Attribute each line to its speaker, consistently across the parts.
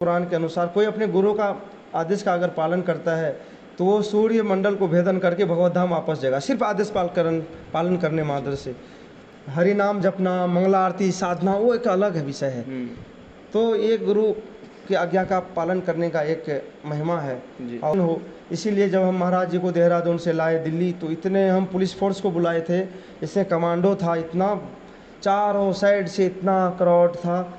Speaker 1: कुरान के अनुसार कोई अपने गुरु का आदेश का अगर पालन करता है तो वो सूर्य मंडल को भेदन करके भगवत धाम वापस जाएगा, सिर्फ आदेश पालन करने मात्र से। हरि नाम जपना, मंगला आरती, साधना वो एक अलग है विषय है। तो ये गुरु की आज्ञा का पालन करने का एक महिमा है। और हो इसीलिए जब हम महाराज जी को देहरादून से लाए दिल्ली, तो इतने हम पुलिस फोर्स को बुलाए थे, इससे कमांडो था, इतना चारों साइड से इतना क्राउड था।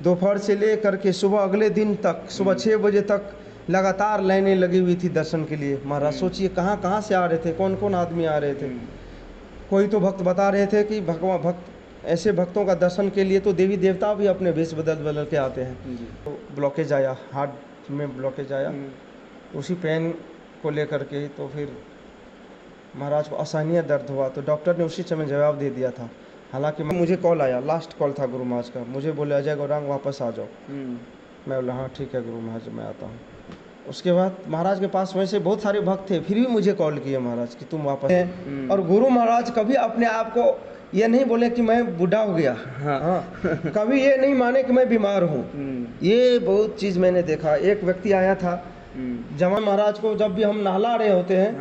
Speaker 1: दोपहर से ले करके सुबह अगले दिन तक सुबह 6 बजे तक लगातार लाइनें लगी हुई थी दर्शन के लिए। महाराज सोचिए कहाँ कहाँ से आ रहे थे, कौन कौन आदमी आ रहे थे। कोई तो भक्त बता रहे थे कि भक्त ऐसे भक्तों का दर्शन के लिए तो देवी देवता भी अपने भेष बदल बदल के आते हैं। तो ब्लॉकेज आया, हार्ट में ब्लॉकेज आया, उसी पेन को लेकर के तो फिर महाराज को असहनीय दर्द हुआ। तो डॉक्टर ने उसी समय जवाब दे दिया था। हालांकि मुझे कॉल आया, लास्ट कॉल था गुरु महाराज का, मुझे बोले अजय गौरांग वापस आ जाओ। मैं बोला हाँ ठीक है गुरु महाराज मैं आता हूँ। उसके बाद महाराज के पास वैसे बहुत सारे भक्त थे, फिर भी मुझे कॉल किए महाराज कि तुम वापस हैं। और गुरु महाराज कभी अपने आप को ये नहीं बोले कि मैं बूढ़ा हो गया। हाँ कभी ये नहीं माने कि मैं बीमार हूँ। ये बहुत चीज़ मैंने देखा। एक व्यक्ति आया था, जब महाराज को जब भी हम नहला रहे होते हैं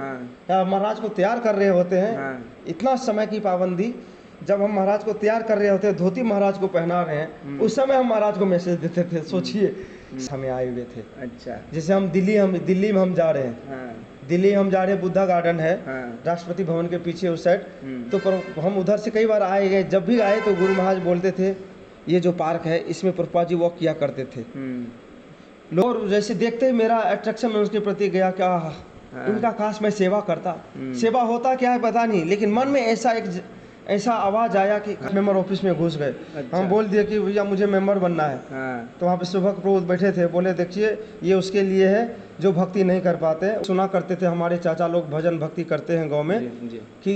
Speaker 1: या महाराज को तैयार कर रहे होते हैं, इतना समय की पाबंदी, जब हम महाराज को तैयार कर रहे होते हैं, धोती महाराज को पहना रहे हैं, उस समय हम महाराज को मैसेज देते थे। सोचिए हमें आए हुए थे। अच्छा, जैसे हम दिल्ली में हम जा रहे हैं, दिल्ली हम जा रहे हैं, बुद्धा गार्डन है राष्ट्रपति भवन के पीछे उस साइड। तो पर हम उधर से कई बार आए गए, जब भी आए तो गुरु महाराज बोलते थे ये जो पार्क है इसमें प्रभुपाद जी वॉक किया करते थे। लोग जैसे देखते ही मेरा अट्रैक्शन में उसके प्रति गया, क्या इनका काश मैं सेवा करता। सेवा होता क्या है पता नहीं, लेकिन मन में ऐसा आवाज आया कि मेंबर ऑफिस में घुस गए। हम बोल दिए कि भैया मुझे मेंबर बनना है। तो वहाँ पे सुबह प्रभु बैठे थे, बोले देखिए ये उसके लिए है जो भक्ति नहीं कर पाते। सुना करते थे हमारे चाचा लोग भजन भक्ति करते हैं गाँव में कि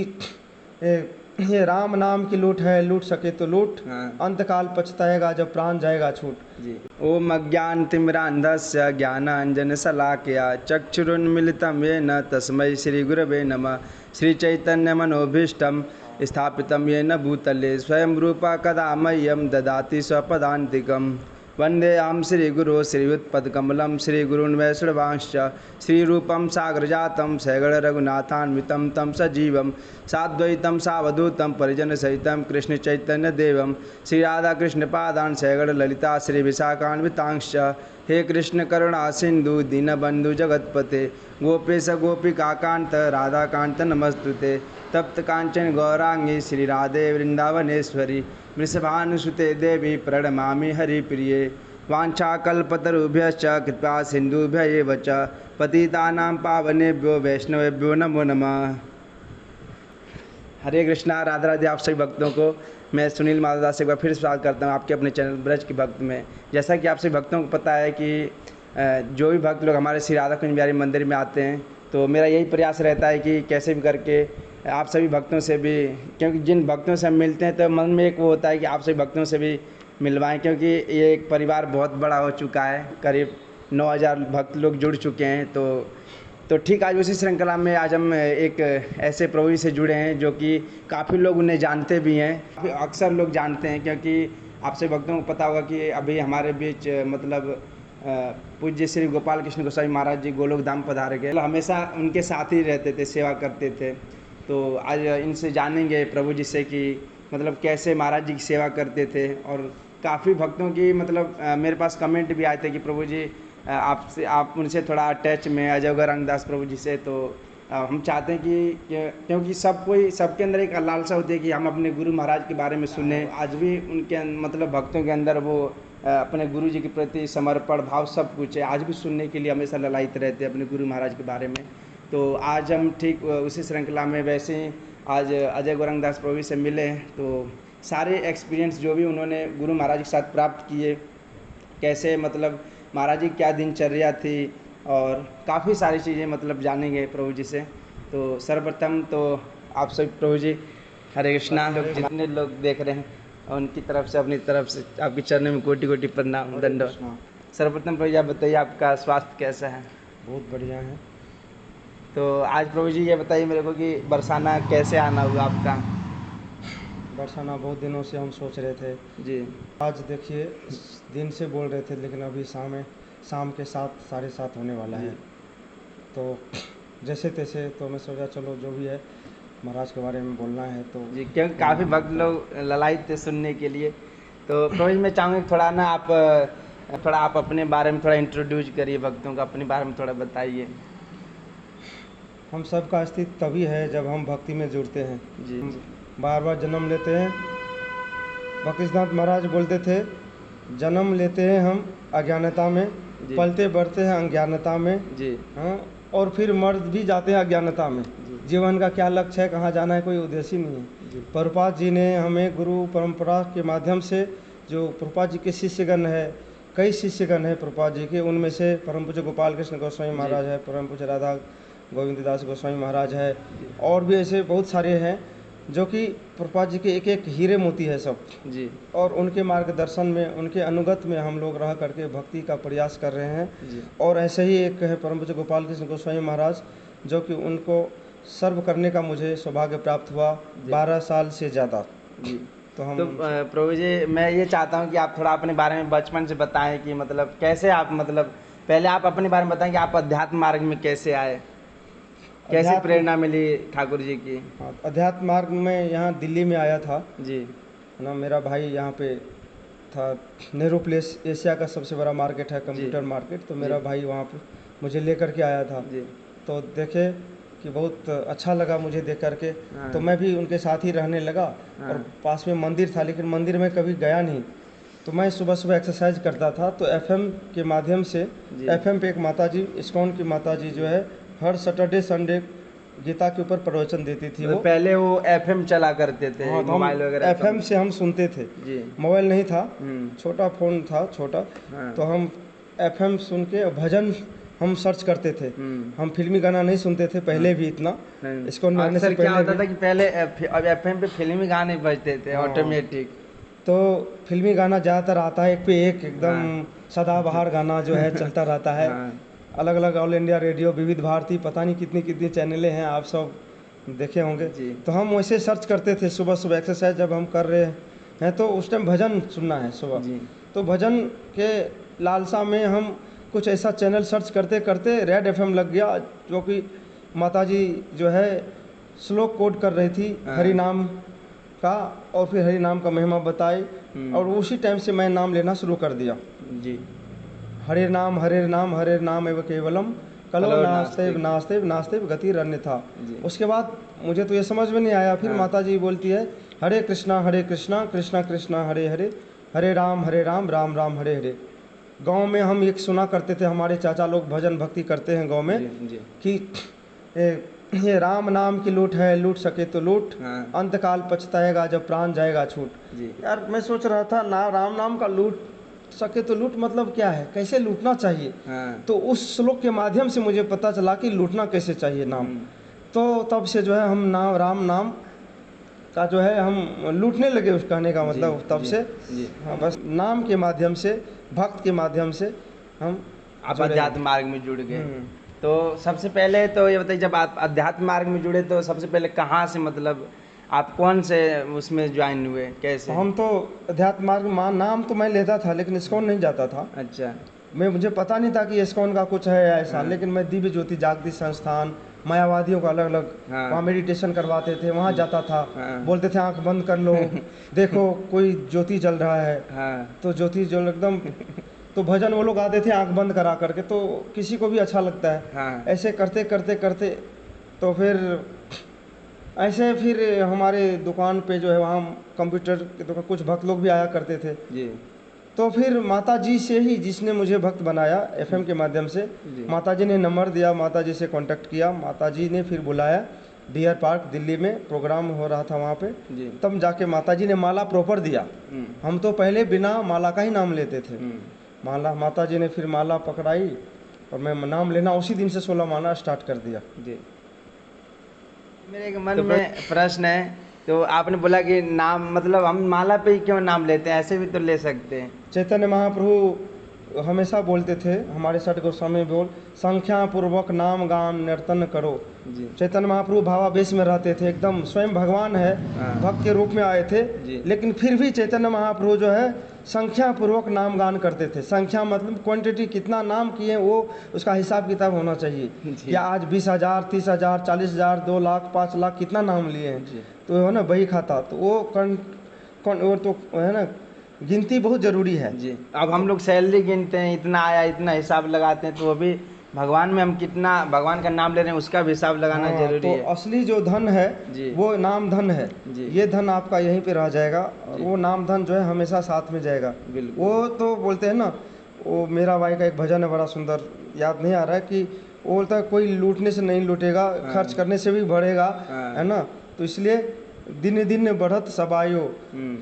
Speaker 1: ये राम नाम की लूट है, लूट सके तो लूट, अंतकाल पछताएगा जब प्राण जाएगा छूट।
Speaker 2: ओम अज्ञान तिमिरांधस्य ज्ञानांजन शलाकया चक्षुरुन्मीलितं येन तस्मै श्री गुरवे नमः। श्री चैतन्य मनोभीष्टं स्थापितं येन भूतले स्वयं रूपा कदा मह्यं ददाति स्वपदान्तिकम्। वन्देऽहं श्रीगुरो श्रीयुतपदकमलं श्रीगुरून् वैष्णवांश्च श्रीरूपं सागरजातं सैगणरघुनाथान्वितं तं सजीवं साद्वैतं सावधूतं परिजनसहितं कृष्णचैतन्यदेवं श्रीराधाकृष्णपादान् सैगणललिता श्रीविशाखान्वितांश्च। हे कृष्ण करुणा सिंधु दीनबंधु जगतपते गोपेश गोपिकाकांत राधाकांत नमस्तुते। तप्त कांचन गौरांगी श्री राधे वृंदावनेश्वरी वृषभानुसुते देवी प्रणमामि हरिप्रिये। वाञ्छाकल्पतरुभ्यश्च कृपा सिन्धुभ्य एव च पतितानां पावनेभ्यो वैष्णवेभ्यो नमो नमः। हरे कृष्णा। राधे राधे। आप सभी भक्तों को मैं सुनील माधवदास एक बार फिर स्वागत करता हूँ आपके अपने चैनल ब्रज के भक्त में। जैसा कि आप सभी भक्तों को पता है कि जो भी भक्त लोग हमारे श्री राधा कुंज बिहारी मंदिर में आते हैं, तो मेरा यही प्रयास रहता है कि कैसे भी करके आप सभी भक्तों से भी, क्योंकि जिन भक्तों से हम मिलते हैं तो मन में एक वो होता है कि आप सभी भक्तों से भी मिलवाएं, क्योंकि ये एक परिवार बहुत बड़ा हो चुका है, करीब 9000 भक्त लोग जुड़ चुके हैं। तो ठीक आज उसी श्रृंखला में आज हम एक ऐसे प्रभु से जुड़े हैं जो कि काफ़ी लोग उन्हें जानते भी हैं, अक्सर लोग जानते हैं, क्योंकि आपसे भक्तों को पता होगा कि अभी हमारे बीच मतलब पूज्य श्री गोपाल कृष्ण गोसाई महाराज जी गोलोक धाम पधारे गए, हमेशा उनके साथ ही रहते थे, सेवा करते थे। तो आज इनसे जानेंगे प्रभु जी से कि मतलब कैसे महाराज जी की सेवा करते थे। और काफ़ी भक्तों की मतलब मेरे पास कमेंट भी आए थे कि प्रभु जी आप उनसे थोड़ा टच में अजय गौरांग दास प्रभु जी से। तो हम चाहते हैं कि क्योंकि सबके अंदर एक लालसा होती है कि हम अपने गुरु महाराज के बारे में सुने। आज भी उनके मतलब भक्तों के अंदर वो अपने गुरु जी के प्रति समर्पण भाव सब कुछ है, आज भी सुनने के लिए हमेशा ललायित रहते हैं अपने गुरु महाराज के बारे में। तो आज हम ठीक उसी श्रृंखला में वैसे ही आज अजय गौरांग दास प्रभु से मिले, तो सारे एक्सपीरियंस जो भी उन्होंने गुरु महाराज के साथ प्राप्त किए, कैसे मतलब महाराज जी क्या दिनचर्या थी, और काफ़ी सारी चीज़ें मतलब जानेंगे प्रभु जी से। तो सर्वप्रथम तो आप सभी प्रभु जी हरे कृष्णा। लोग जितने लोग देख रहे हैं उनकी तरफ से अपनी तरफ से आपके चरणों में कोटि कोटि प्रणाम दंडवत। सर्वप्रथम प्रभु जी आप बताइए आपका स्वास्थ्य कैसा है?
Speaker 1: बहुत बढ़िया है।
Speaker 2: तो आज प्रभु जी ये बताइए मेरे को कि बरसाना कैसे आना हुआ आपका?
Speaker 1: बरसाना बहुत दिनों से हम सोच रहे थे जी। आज देखिए दिन से बोल रहे थे, लेकिन अभी शाम के 7 साढ़े 7 होने वाला है। तो जैसे तैसे तो मैं सोचा चलो जो भी है महाराज के बारे में बोलना है तो
Speaker 2: जी, क्योंकि काफ़ी भक्त लोग ललायित थे सुनने के लिए। तो प्रभु जी, मैं चाहूँगा कि थोड़ा ना आप अपने बारे में थोड़ा इंट्रोड्यूस करिए भक्तों को, अपने बारे में थोड़ा बताइए।
Speaker 1: हम सब का अस्तित्व तभी है जब हम भक्ति में जुड़ते हैं।
Speaker 2: जी
Speaker 1: हम बार बार जन्म लेते हैं। भक्तिनाथ महाराज बोलते थे, जन्म लेते हैं हम अज्ञानता में,
Speaker 2: जी।
Speaker 1: पलते बढ़ते हैं अज्ञानता में,
Speaker 2: जी
Speaker 1: हाँ, और फिर मर भी जाते हैं अज्ञानता में।
Speaker 2: जी
Speaker 1: जीवन का क्या लक्ष्य है, कहाँ जाना है, कोई उद्देश्य ही नहीं है।
Speaker 2: जी
Speaker 1: प्रभुपाद जी ने हमें गुरु परंपरा के माध्यम से, जो प्रभुपाद जी के शिष्यगण है, कई शिष्यगण हैं प्रभुपाद जी के, उनमें से परम पूज्य गोपाल कृष्ण गोस्वामी महाराज है, परम पूज्य राधा गोविंद दास गोस्वामी महाराज है, और भी ऐसे बहुत सारे हैं जो कि प्रभुपाद जी के एक एक हीरे मोती है सब।
Speaker 2: जी
Speaker 1: और उनके मार्गदर्शन में, उनके अनुगत में हम लोग रह करके भक्ति का प्रयास कर रहे हैं।
Speaker 2: जी
Speaker 1: और ऐसे ही एक है परम पूज्य गोपाल कृष्ण गोस्वामी महाराज, जो कि उनको सर्व करने का मुझे सौभाग्य प्राप्त हुआ 12 साल से ज़्यादा।
Speaker 2: जी।
Speaker 1: तो हम
Speaker 2: तो प्रभु जी, मैं ये चाहता हूँ कि आप थोड़ा अपने बारे में बचपन से बताएं कि मतलब कैसे आप, मतलब पहले आप अपने बारे में बताएं कि आप अध्यात्म मार्ग में कैसे आए, कैसे
Speaker 1: अध्यात्म-
Speaker 2: प्रेरणा मिली ठाकुर जी की।
Speaker 1: हाँ, अध्यात्म मार्ग में यहाँ दिल्ली में आया था
Speaker 2: जी
Speaker 1: ना। मेरा भाई यहाँ पे था, नेहरू प्लेस एशिया का सबसे बड़ा मार्केट है, कंप्यूटर मार्केट। तो मेरा भाई वहाँ पे मुझे लेकर के आया था।
Speaker 2: जी
Speaker 1: तो देखे कि बहुत अच्छा लगा मुझे देख करके।
Speaker 2: हाँ।
Speaker 1: तो मैं भी उनके साथ ही रहने लगा।
Speaker 2: हाँ।
Speaker 1: और पास में मंदिर था, लेकिन मंदिर में कभी गया नहीं। तो मैं सुबह सुबह एक्सरसाइज करता था, तो एफएम के माध्यम से,
Speaker 2: जी।
Speaker 1: एफएम पे एक माताजी, इस्कॉन की माताजी जो है, हर सैटरडे संडे गीता के ऊपर प्रवचन देती थी वो।
Speaker 2: पहले वो एफएम चला करते थे,
Speaker 1: हाँ, तो हम
Speaker 2: मोबाइल वगैरह
Speaker 1: एफएम से हम सुनते थे।
Speaker 2: जी
Speaker 1: मोबाइल नहीं था,
Speaker 2: हम्म
Speaker 1: छोटा फ़ोन था, छोटा।
Speaker 2: हाँ।
Speaker 1: तो हम एफएम सुन के भजन हम सर्च करते थे। हम फिल्मी गाना नहीं सुनते थे पहले भी इतना,
Speaker 2: नहीं।
Speaker 1: इसको आने से
Speaker 2: अक्सर क्या
Speaker 1: पहले
Speaker 2: होता था
Speaker 1: भी।
Speaker 2: कि पहले अब एफएम पे फिल्मी गाने बजते थे
Speaker 1: हाँ।
Speaker 2: ऑटोमेटिक।
Speaker 1: तो फिल्मी गाना ज़्यादातर आता है, एक पे एक एकदम
Speaker 2: हाँ।
Speaker 1: सदाबहार गाना जो है चलता रहता है।
Speaker 2: हाँ।
Speaker 1: अलग अलग ऑल इंडिया रेडियो, विविध भारती, पता नहीं कितनी कितनी चैनलें हैं, आप सब देखे होंगे।
Speaker 2: जी।
Speaker 1: तो हम वैसे सर्च करते थे सुबह सुबह एक्सरसाइज जब हम कर रहे हैं, तो उस टाइम भजन सुनना है सुबह।
Speaker 2: जी
Speaker 1: तो भजन के लालसा में हम कुछ ऐसा चैनल सर्च करते करते रेड एफएम लग गया, जो कि माताजी जो है श्लोक कोट कर रही थी
Speaker 2: हाँ।
Speaker 1: हरि नाम का, और फिर हरि नाम का महिमा बताई। और उसी टाइम से मैं नाम लेना शुरू कर दिया।
Speaker 2: जी
Speaker 1: हरे नाम हरे नाम एवं केवलम, कलो
Speaker 2: कलो
Speaker 1: नास्तेव नास्तेव नास्तेव गतिर अन्यथा।
Speaker 2: जी।
Speaker 1: उसके बाद मुझे तो ये समझ में नहीं आया। फिर
Speaker 2: हाँ।
Speaker 1: माता जी बोलती है, हरे कृष्णा कृष्णा कृष्णा हरे हरे, हरे राम राम राम हरे हरे। गांव में हम एक सुना करते थे, हमारे चाचा लोग भजन भक्ति करते हैं गांव में,
Speaker 2: जी जी
Speaker 1: कि ये राम नाम की लूट है, लूट सके तो लूट,
Speaker 2: हाँ।
Speaker 1: अंत काल पछताएगा जब प्राण जाएगा छूट।
Speaker 2: जी
Speaker 1: यार मैं सोच रहा था ना, राम नाम का लूट सके तो लूट मतलब क्या है, कैसे लूटना चाहिए।
Speaker 2: हाँ।
Speaker 1: तो उस श्लोक के माध्यम से मुझे पता चला कि लूटना कैसे चाहिए नाम। तो तब से जो है हम नाम, राम नाम का जो है हम लूटने लगे, उस कहने का मतलब
Speaker 2: जी,
Speaker 1: तब
Speaker 2: जी,
Speaker 1: से।
Speaker 2: जी।
Speaker 1: हाँ, बस नाम के माध्यम से, भक्त के माध्यम से हम
Speaker 2: आप
Speaker 1: जुड़े।
Speaker 2: अध्यात्म मार्ग में जुड़ गए।
Speaker 1: हम्म।
Speaker 2: तो सबसे पहले तो ये बताइए, जब आप अध्यात्म मार्ग में जुड़े तो सबसे पहले कहाँ से, मतलब आप कौन से उसमें ज्वाइन हुए, कैसे?
Speaker 1: हम तो अध्यात्म मार्ग नाम तो मैं लेता था, लेकिन इस्कॉन नहीं जाता था।
Speaker 2: अच्छा।
Speaker 1: मुझे पता नहीं था कि इस्कॉन का कुछ है ऐसा।
Speaker 2: हाँ।
Speaker 1: लेकिन मैं दिव्य ज्योति जागृति संस्थान, मायावादियों का अलग अलग
Speaker 2: हाँ।
Speaker 1: वहाँ मेडिटेशन करवाते थे, वहाँ जाता था।
Speaker 2: हाँ।
Speaker 1: बोलते थे आंख बंद कर लो, देखो कोई ज्योति जल रहा है।
Speaker 2: हाँ।
Speaker 1: तो ज्योति जल एकदम तो भजन वो लोग गाते थे आंख बंद करा करके, तो किसी को भी अच्छा लगता है।
Speaker 2: हाँ।
Speaker 1: ऐसे करते करते करते तो फिर ऐसे फिर हमारे दुकान पे जो है वहाँ कंप्यूटर की दुकान, कुछ भक्त लोग भी आया करते थे।
Speaker 2: जी
Speaker 1: तो फिर माता जी से ही, जिसने मुझे भक्त बनाया एफएम के माध्यम से,
Speaker 2: जी।
Speaker 1: माता जी ने नंबर दिया, माता जी से कांटेक्ट किया, माता जी ने फिर बुलाया डियर पार्क दिल्ली में, प्रोग्राम हो रहा था वहाँ पे।
Speaker 2: जी।
Speaker 1: तब जाके माता जी ने माला प्रॉपर दिया। हम तो पहले बिना माला का ही नाम लेते थे। माला, माता जी ने फिर माला पकड़ाई और मैं नाम लेना उसी दिन से 16 माला स्टार्ट कर दिया।
Speaker 2: जी। मेरे एक मन में प्रश्न है, तो आपने बोला कि नाम, मतलब हम माला पे ही क्यों नाम लेते हैं, ऐसे भी तो ले सकते हैं।
Speaker 1: चैतन्य महाप्रभु हमेशा बोलते थे हमारे सठ गोस्वामी बोल, संख्या पूर्वक नाम गान नर्तन करो।
Speaker 2: जी
Speaker 1: चैतन्य महाप्रभु भावावेश में रहते थे, एकदम स्वयं भगवान है,
Speaker 2: हाँ।
Speaker 1: भक्त के रूप में आए थे,
Speaker 2: जी।
Speaker 1: लेकिन फिर भी चैतन्य महाप्रभु जो है संख्या पूर्वक नाम गान करते थे। संख्या मतलब क्वांटिटी, कितना नाम किए वो उसका हिसाब किताब होना चाहिए।
Speaker 2: जी।
Speaker 1: या आज 20,000, 30,000, 40,000, 2 लाख, 5 लाख कितना नाम लिए हैं,
Speaker 2: जी।
Speaker 1: तो वो है ना बही खाता, तो वो वो तो है ना, गिनती बहुत ज़रूरी है।
Speaker 2: जी। अब हम लोग सैलरी गिनते हैं, इतना आया, इतना हिसाब लगाते हैं, तो वो भी भगवान में हम कितना भगवान का नाम ले रहे हैं उसका भी हिसाब लगाना
Speaker 1: हाँ,
Speaker 2: जरूरी
Speaker 1: तो
Speaker 2: है।
Speaker 1: असली जो धन है
Speaker 2: जी।
Speaker 1: वो नाम धन है।
Speaker 2: जी।
Speaker 1: ये धन आपका यहीं पे रह जाएगा, और
Speaker 2: जी।
Speaker 1: वो नाम धन जो है हमेशा साथ में जाएगा।
Speaker 2: बिल्कुल।
Speaker 1: वो तो बोलते हैं ना, वो मेरा भाई का एक भजन है बड़ा सुंदर, याद नहीं आ रहा है, कि वो बोलता है कोई लूटने से नहीं लूटेगा, खर्च करने से भी बढ़ेगा,
Speaker 2: हाँ।
Speaker 1: है ना। तो इसलिए दिन दिन बढ़त सबायो,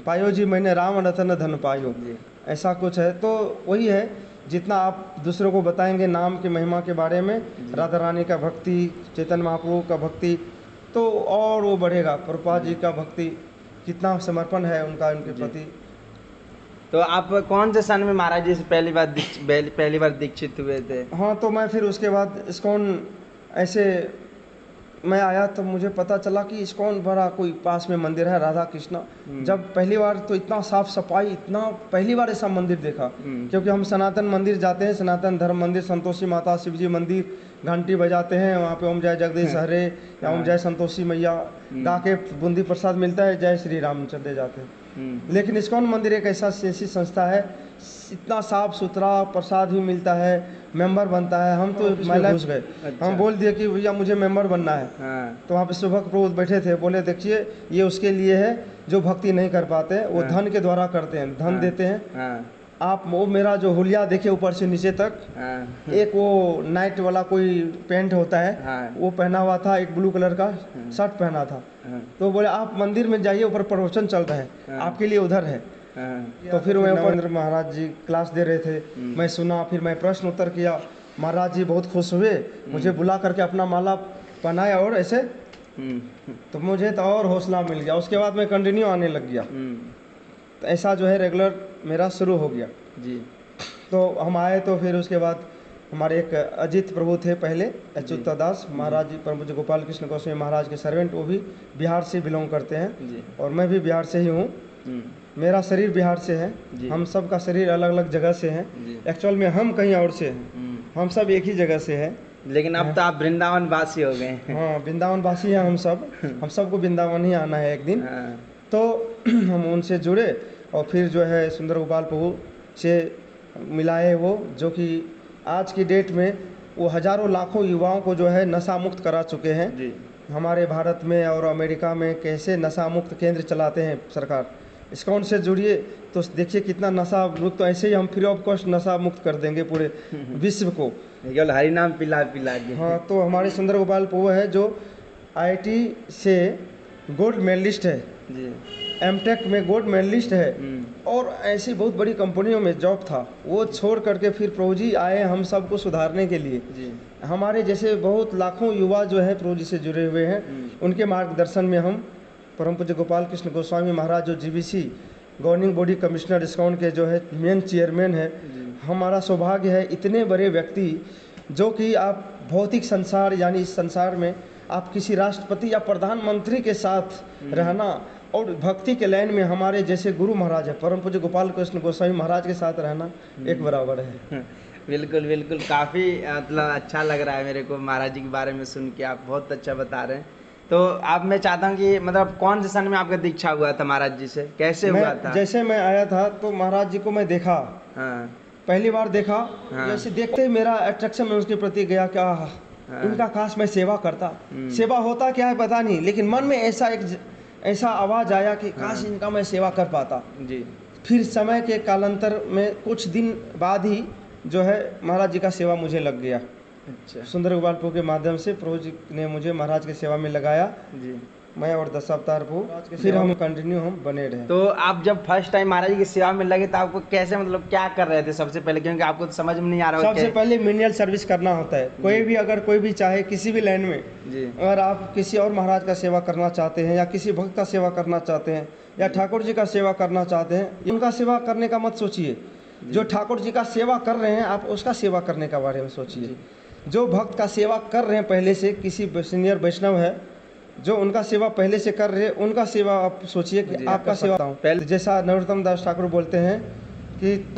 Speaker 1: पायो जी मैंने राम रतन धन पायो,
Speaker 2: जी।
Speaker 1: ऐसा कुछ है। तो वही है, जितना आप दूसरों को बताएंगे नाम की महिमा के बारे में, राधा रानी का भक्ति, चैतन्य महाप्रभु का भक्ति, तो और वो बढ़ेगा। प्रभुपाद जी का भक्ति, कितना समर्पण है उनका उनके
Speaker 2: जी।
Speaker 1: प्रति।
Speaker 2: तो आप कौन से सन में महाराज जी से पहली बार दीक्षित हुए थे?
Speaker 1: हाँ, तो मैं फिर उसके बाद इस्कॉन ऐसे मैं आया तो मुझे पता चला कि इस्कॉन बड़ा कोई पास में मंदिर है राधा कृष्ण। जब पहली बार तो इतना साफ सफाई, इतना पहली बार ऐसा मंदिर देखा, क्योंकि हम सनातन मंदिर जाते हैं, सनातन धर्म मंदिर, संतोषी माता, शिव जी मंदिर, घंटी बजाते हैं वहाँ पे, ओम जय जगदीश हरे या ओम जय संतोषी मैया गा के बूंदी प्रसाद मिलता है, जय श्री राम चलते जाते हैं। लेकिन इस्कॉन मंदिर एक ऐसी संस्था है, इतना साफ सुथरा, प्रसाद भी मिलता है, मेंबर बनता है। हम तो महिला घुस गए, हम बोल दिए कि भैया मुझे मेंबर बनना है। तो वहाँ पे सुभग प्रभु बैठे थे, बोले देखिए ये उसके लिए है जो भक्ति नहीं कर पाते, वो धन के द्वारा करते हैं, धन देते हैं। आप वो मेरा जो हुलिया देखे ऊपर से नीचे तक, एक वो नाइट वाला कोई पैंट होता है वो पहना हुआ था, एक ब्लू कलर का शर्ट पहना था। तो बोले आप मंदिर में जाइए, ऊपर प्रवचन चल रहा है, आपके लिए उधर है। तो फिर मैं ऊपर महाराज जी क्लास दे रहे थे, मैं सुना, फिर मैं प्रश्न उत्तर किया। महाराज जी बहुत खुश हुए, मुझे बुला करके अपना माला पहनाया और ऐसे, तो मुझे तो और हौसला मिल गया। उसके बाद मैं कंटिन्यू आने लग गया, तो ऐसा जो है रेगुलर मेरा शुरू हो गया
Speaker 2: जी।
Speaker 1: तो हम आए, तो फिर उसके बाद हमारे एक अजित प्रभु थे पहले, अच्युता दास महाराज जी, परम पूज्य गोपाल कृष्ण गोस्वामी महाराज के सर्वेंट, वो भी बिहार से बिलोंग करते हैं
Speaker 2: जी।
Speaker 1: और मैं भी बिहार से ही हूँ। मेरा शरीर बिहार से है, हम सब का शरीर अलग अलग जगह से है। एक्चुअल में हम कहीं और से हैं, हम सब एक ही जगह से हैं,
Speaker 2: लेकिन अब तो आप वृंदावन वासी हो गए।
Speaker 1: हाँ, वृंदावन वासी हैं हम सब। हम सबको वृंदावन ही आना है एक दिन। तो हम उनसे जुड़े और फिर जो है सुंदर गोपाल प्रभु से मिलाए, वो जो कि आज की डेट में वो हजारों लाखों युवाओं को जो है नशा मुक्त करा चुके हैं
Speaker 2: जी।
Speaker 1: हमारे भारत में और अमेरिका में कैसे नशा मुक्त केंद्र चलाते हैं सरकार। इस्कॉन से जुड़िए तो देखिए कितना नशा मुक्त, तो ऐसे ही हम फ्री ऑफ कॉस्ट नशा मुक्त कर देंगे पूरे विश्व को,
Speaker 2: केवल हरि नाम पिला पिला के।
Speaker 1: हाँ, तो हमारे सुंदर गोपाल प्रभु है जो IIT से गोल्ड मेडलिस्ट है
Speaker 2: जी।
Speaker 1: एमटेक में गोल्ड मेडलिस्ट है, और ऐसी बहुत बड़ी कंपनियों में जॉब था, वो छोड़ करके फिर प्रभु जी आए हम सबको सुधारने के लिए
Speaker 2: जी।
Speaker 1: हमारे जैसे बहुत लाखों युवा जो है प्रभु जी से जुड़े हुए हैं, उनके मार्गदर्शन में हम परम पूज्य गोपाल कृष्ण गोस्वामी महाराज जो GBC governing body commissioner ISKCON के जो है मेन चेयरमैन है, हमारा सौभाग्य है इतने बड़े व्यक्ति जो कि आप भौतिक संसार यानी इस संसार में आप किसी राष्ट्रपति या प्रधानमंत्री के साथ रहना और भक्ति के लाइन में हमारे जैसे गुरु महाराज है परम पूज्य गोपाल कृष्ण गोस्वामी महाराज के साथ रहना एक बराबर है।
Speaker 2: बिल्कुल बिल्कुल, काफ़ी मतलब अच्छा लग रहा है मेरे को महाराज जी के बारे में सुन के, आप बहुत अच्छा बता रहे हैं। तो आप, मैं चाहता हूँ कि मतलब कौन से सन में आपका दीक्षा हुआ था महाराज जी से, कैसे हुआ था?
Speaker 1: जैसे मैं आया था तो महाराज जी को मैं देखा, पहली बार देखा, जैसे देखते ही मेरा अट्रैक्शन में उसके प्रति गया, क्या इनका काश मैं सेवा करता। सेवा होता क्या है पता नहीं, लेकिन मन में ऐसा आवाज़ आया कि काश इनका मैं सेवा कर पाता
Speaker 2: जी।
Speaker 1: फिर समय के कालांतर में कुछ दिन बाद ही जो है महाराज जी का सेवा मुझे लग गया।
Speaker 2: अच्छा।
Speaker 1: सुंदर गोपाल प्रभु के माध्यम से प्रभु जी ने मुझे महाराज की सेवा में लगाया
Speaker 2: जी।
Speaker 1: मैं और 10 अवतार प्रभु, फिर हम कंटिन्यू हम बने रहे।
Speaker 2: तो आप जब फर्स्ट टाइम महाराज जी की सेवा में लगे तो आपको कैसे, मतलब क्या कर रहे थे सबसे पहले, क्योंकि आपको तो समझ में नहीं आ रहा।
Speaker 1: सबसे पहले मिनियल सर्विस करना होता है। कोई भी अगर कोई भी चाहे किसी भी लाइन में
Speaker 2: जी,
Speaker 1: अगर आप किसी और महाराज का सेवा करना चाहते हैं या किसी भक्त का सेवा करना चाहते हैं या ठाकुर जी का सेवा करना चाहते हैं, उनका सेवा करने का मत सोचिए। जो ठाकुर जी का सेवा कर रहे हैं आप उसका सेवा करने का बारे में सोचिए। जो भक्त का सेवा कर रहे हैं पहले से, किसी सीनियर वैष्णव है जो उनका सेवा पहले से कर रहे हैं, उनका सेवा आप सोचिए कि आपका सेवा पहले। जैसा नरोत्तम दास ठाकुर बोलते हैं कि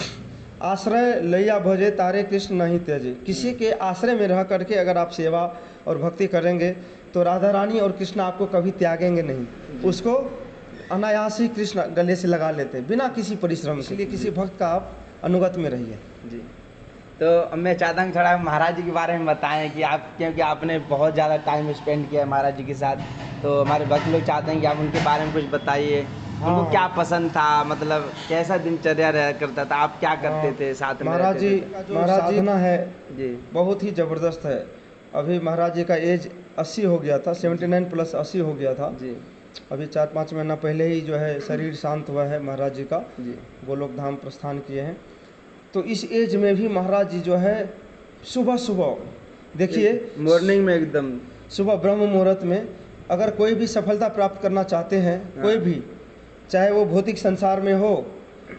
Speaker 1: आश्रय लैया भजे तारे कृष्ण नहीं त्यजे। किसी के आश्रय में रह करके अगर आप सेवा और भक्ति करेंगे तो राधा रानी और कृष्ण आपको कभी त्यागेंगे नहीं, उसको अनायास ही कृष्ण गले से लगा लेते हैं बिना किसी परिश्रम के। इसलिए किसी भक्त का आप अनुगत में रहिए
Speaker 2: जी। तो मैं चाहता हूँ थोड़ा महाराज जी के बारे में बताएं कि आप, क्योंकि आपने बहुत ज़्यादा टाइम स्पेंड किया है महाराज जी के साथ, तो हमारे भक्त लोग चाहते हैं कि आप उनके बारे में कुछ बताइए। उनको क्या पसंद था, मतलब कैसा दिनचर्या रहा करता था, आप क्या करते थे साथ में?
Speaker 1: महाराज जी साधना है
Speaker 2: जी
Speaker 1: बहुत ही ज़बरदस्त है। अभी महाराज जी का एज 80 हो गया था, 79 प्लस 80 हो गया था
Speaker 2: जी।
Speaker 1: अभी 4-5 महीना पहले ही जो है शरीर शांत हुआ है महाराज जी का,
Speaker 2: जी
Speaker 1: गोलोक धाम प्रस्थान किए हैं। तो इस एज में भी महाराज जी जो है सुबह सुबह देखिए,
Speaker 2: मॉर्निंग में एकदम
Speaker 1: सुबह ब्रह्म मुहूर्त में अगर कोई भी सफलता प्राप्त करना चाहते हैं, कोई भी, चाहे वो भौतिक संसार में हो